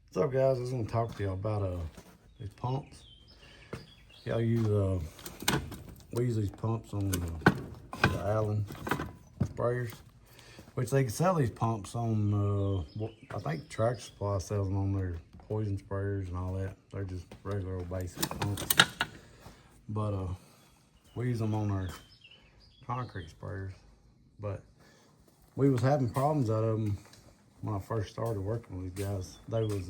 What's up, guys? I was going to talk to y'all about these pumps. Y'all use we use these pumps on the Allen sprayers, which they can sell these pumps on. I think Tractor Supply sells them on their poison sprayers and all that. They're just regular old basic pumps, but we use them on our concrete sprayers. But we was having problems out of them when I first started working with these guys. They was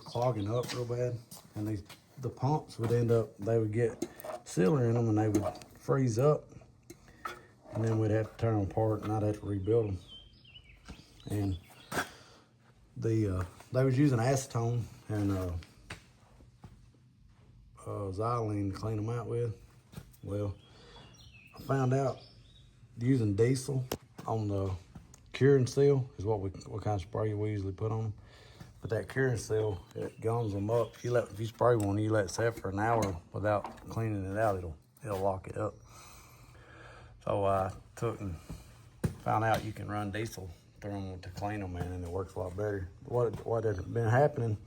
clogging up real bad, and the pumps would they would get sealer in them, and they would freeze up, and then we'd have to tear them apart, and I'd have to rebuild them. And they was using acetone and xylene to clean them out with. Well, I found out using diesel on the curing seal is what kind of spray we usually put on them. But that curing seal, it gums them up. If you spray one, you let it set for an hour without cleaning it out, it'll lock it up. So I took and found out you can run diesel through them to clean them, man, and it works a lot better. What had been happening,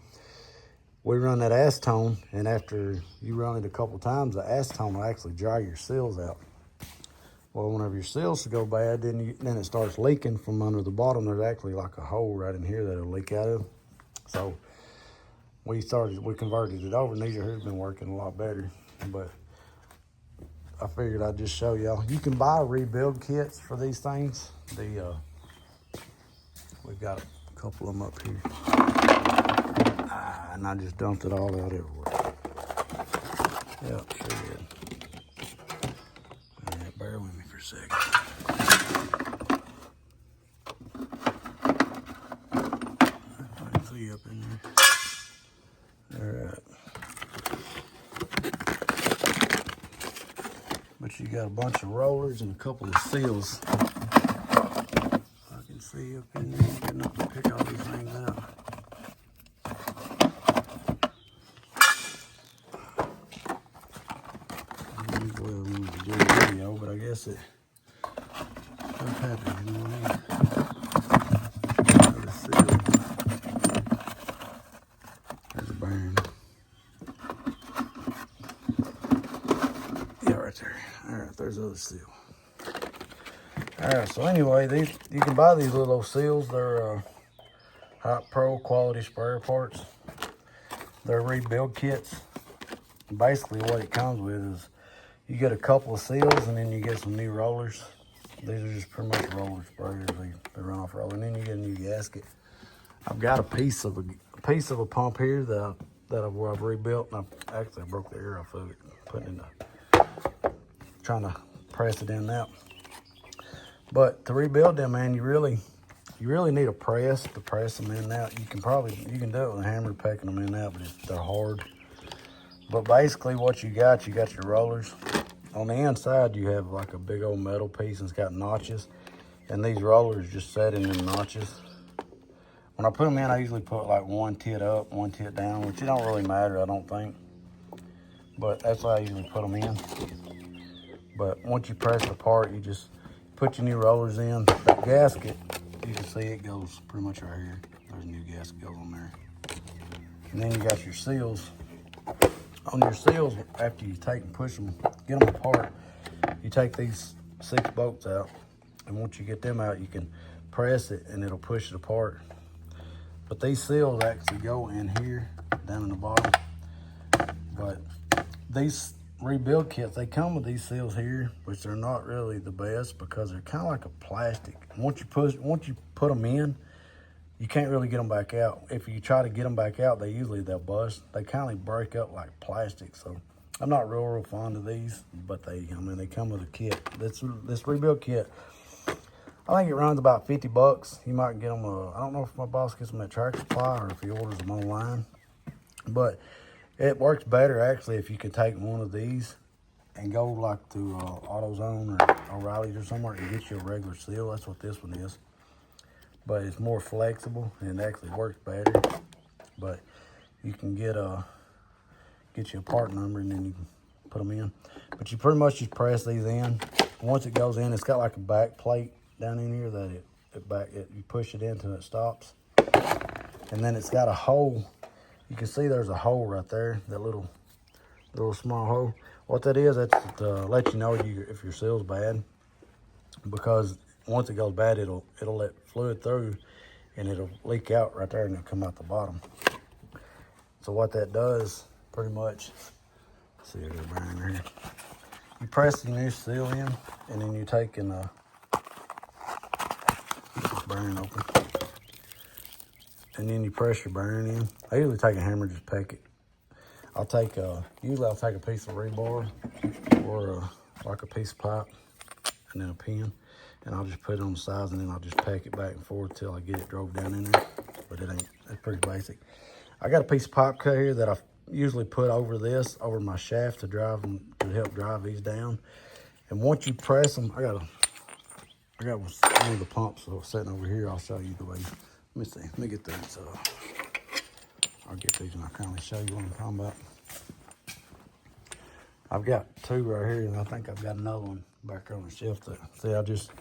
we run that acetone, and after you run it a couple times, the acetone will actually dry your seals out. Well, whenever your seals go bad, then it starts leaking from under the bottom. There's actually like a hole right in here that'll leak out of. So we converted it over, and these have been working a lot better. But I figured I'd just show y'all. You can buy rebuild kits for these things. We've got a couple of them up here. And I just dumped it all out everywhere. Yep, sure did. All right, bear with me for a second. I can see up in there. All right. But you got a bunch of rollers and a couple of seals. I can see up in there, getting up to pick all these things out. Well, I wanted to do a video, but I guess it stuff happens, you know what I mean? Another seal. There's a bearing. Yeah, right there. All right, there's the other seal. All right, so anyway, you can buy these little seals. They're Hot Pro quality sprayer parts. They're rebuild kits. Basically, what it comes with is you get a couple of seals, and then you get some new rollers. These are just pretty much roller sprayers. They run off roller, and then you get a new gasket. I've got a piece of a pump here that I've rebuilt, and I broke the air off of it, trying to press it in now. But to rebuild them, man, you really need a press to press them in and out. You can do it with a hammer pecking them in and out, but they're hard. But basically what you got your rollers. On the inside, you have like a big old metal piece, and it's got notches. And these rollers just set in them notches. When I put them in, I usually put like one tit up, one tit down, which it don't really matter, I don't think. But that's how I usually put them in. But once you press it apart, you just put your new rollers in. That gasket, you can see it goes pretty much right here. There's a new gasket goes on there. And then you got your seals. On your seals, after you take and push them, get them apart, you take these 6 bolts out, and once you get them out, you can press it and it'll push it apart. But these seals actually go in here, down in the bottom. But these rebuild kits, they come with these seals here, which they're not really the best because they're kind of like a plastic. Once you put them in, you can't really get them back out. If you try to get them back out, they'll bust. They kind of break up like plastic. So I'm not real fond of these, but they come with a kit. This rebuild kit, I think it runs about $50. You might get them. I don't know if my boss gets them at Tractor Supply or if he orders them online. But it works better actually if you can take one of these and go like to AutoZone or O'Reilly's or somewhere and get you a regular seal. That's what this one is. But it's more flexible and it actually works better. But you can get you a part number and then you can put them in. But you pretty much just press these in. Once it goes in, it's got like a back plate down in here that you push it in until it stops. And then it's got a hole. You can see there's a hole right there, that little small hole. What that is, that's to let you know if your seal's bad. Because once it goes bad, it'll let fluid through and it'll leak out right there and it'll come out the bottom. So what that does, pretty much, see there's a bearing here. You press the new seal in, and then you take and get this bearing open. And then you press your bearing in. I usually take a hammer, just peck it. Usually I'll take a piece of rebar or like a piece of pipe and then a pin, and I'll just put it on the sides, and then I'll just peck it back and forth till I get it drove down in there. But it's pretty basic. I got a piece of pipe cut here that I usually put over my shaft to help drive these down. And once you press them, I got one of the pumps sitting over here. I'll show you the way. Let me see. Let me get these. I'll get these and I'll kind of show you what I'm talking about. I've got two right here, and I think I've got another one back on the shelf. I just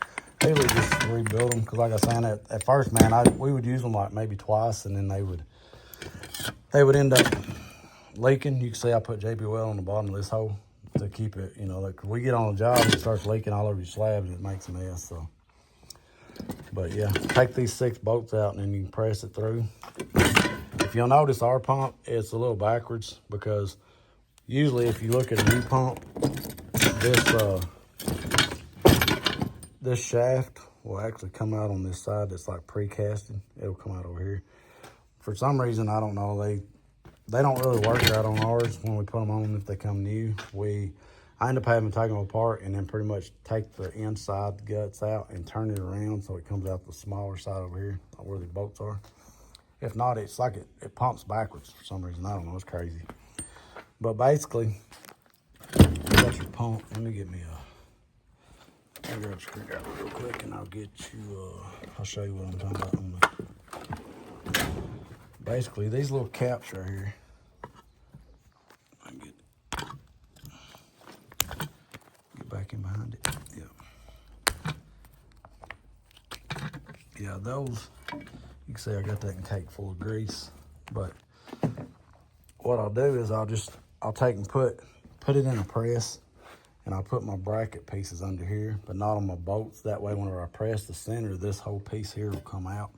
rebuild them, because like I was saying, at first, man, we would use them like maybe twice, and then they would end up leaking. You can see I put JB Weld on the bottom of this hole to keep it, like we get on a job and it starts leaking all over your slab and it makes a mess. So, but yeah, take these 6 bolts out and then you can press it through. If you'll notice, our pump, it's a little backwards, because usually if you look at a new pump, this shaft will actually come out on this side that's like precasted. It'll come out over here. For some reason, I don't know, they don't really work right on ours when we put them on. If they come new, I end up having to take them apart and then pretty much take the inside guts out and turn it around so it comes out the smaller side over here where the bolts are. If not, it's like it pumps backwards for some reason. I don't know, it's crazy. But basically, you got your pump. Let me I'll grab a screwdriver real quick and I'll I'll show you what I'm talking about. Basically, these little caps right here, I can get back in behind it. Yeah, those, you can see I got that in cake full of grease. But what I'll do is I'll take and put it in a press, and I'll put my bracket pieces under here, but not on my bolts. That way, whenever I press the center, this whole piece here will come out.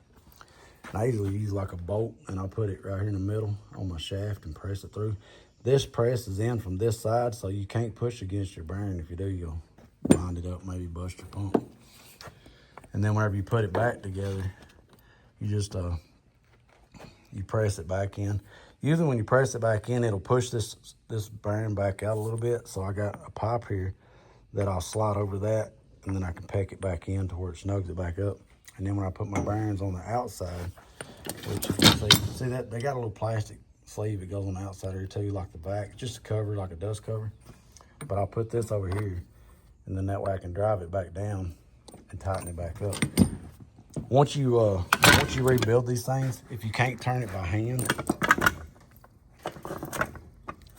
And I usually use like a bolt, and I'll put it right here in the middle on my shaft and press it through. This press is in from this side, so you can't push against your bearing. If you do, you'll wind it up, maybe bust your pump. And then whenever you put it back together, you just you press it back in. Usually when you press it back in, it'll push this bearing back out a little bit. So I got a pipe here that I'll slide over that, and then I can peck it back in to where it snugs it back up. And then when I put my bearings on the outside, which you can see that they got a little plastic sleeve that goes on the outside here too, like the back, just a cover, like a dust cover. But I'll put this over here, and then that way I can drive it back down and tighten it back up. Once you rebuild these things, if you can't turn it by hand,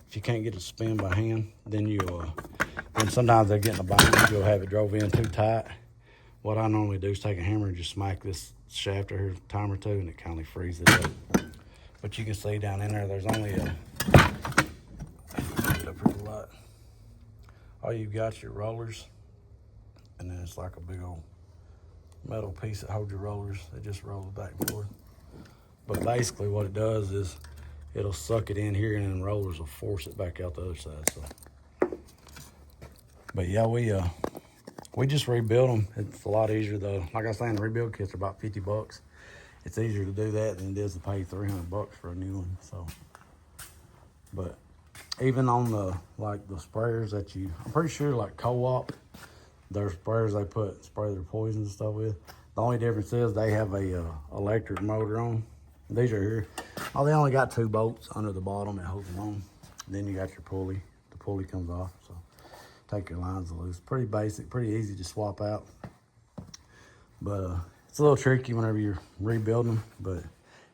if you can't get it to spin by hand, then then sometimes they're getting a bind. You'll have it drove in too tight. What I normally do is take a hammer and just smack this shaft here a time or two, and it kind of frees it up. But you can see down in there's only get up here a lot. All you've got your rollers, and then it's like a big old metal piece that holds your rollers. It just rolls back and forth. But basically what it does is it'll suck it in here, and then the rollers will force it back out the other side. So, but yeah, we just rebuild them. It's a lot easier though. Like I was saying, the rebuild kits are about $50. It's easier to do that than it is to pay $300 for a new one. So, but even on the sprayers that I'm pretty sure like Co-op, their sprayers they spray their poison and stuff with. The only difference is they have a electric motor on. These are here. Oh, they only got 2 bolts under the bottom that holds them on. Then you got your pulley. The pulley comes off, so take your lines loose. Pretty basic, pretty easy to swap out. But it's a little tricky whenever you're rebuilding them, but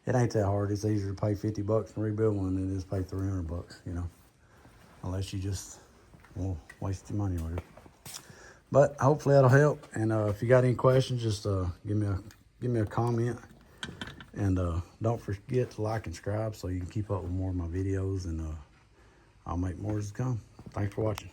it ain't that hard. It's easier to pay $50 and rebuild one than it is to pay $300, unless you just won't waste your money with it. But hopefully that'll help. And if you got any questions, just give me a comment, And don't forget to like and subscribe so you can keep up with more of my videos, and I'll make more as they come. Thanks for watching.